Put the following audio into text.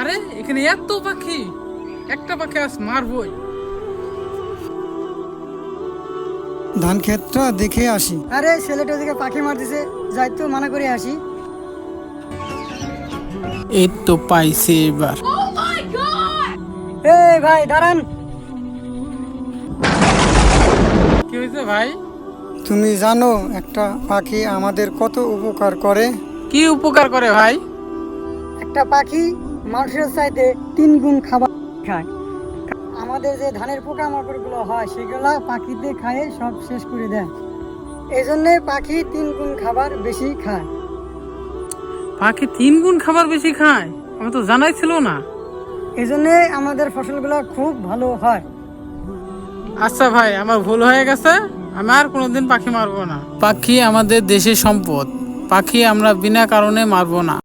আরে এখানে এত পাখি, একটা পাখি আজ মারবই। ধান ক্ষেতটা দেখে আসি। আরে ছেলেটা দিকে পাখি মারতেছে, যাই তো মানা করে আসি। এই তো পাইছি এবার। এই ভাই দাঁড়ান। কি হয়েছে ভাই? তুমি জানো একটা পাখি আমাদের কত উপকার করে? কি উপকার করে ভাই? একটা পাখি মানুষের চাইতে 3 গুণ খাবার খায়। আমাদের যে ধানের পোকামাকড় গুলো হয় সেগুলা পাখিতে খায় সব শেষ করে দেয়। এই জন্যে পাখি 3 গুণ খাবার বেশি খায়। পাখি 3 গুণ খাবার বেশি খায়? আমার তো জানাই ছিল না। এই জন্যে আমাদের ফসলগুলো খুব ভালো হয়। আচ্ছা ভাই, আমার ভুল হয়ে গেছে, আমি আর কোনোদিন পাখি মারবো না। পাখি আমাদের দেশের সম্পদ, পাখি আমরা বিনা কারণে মারবো না।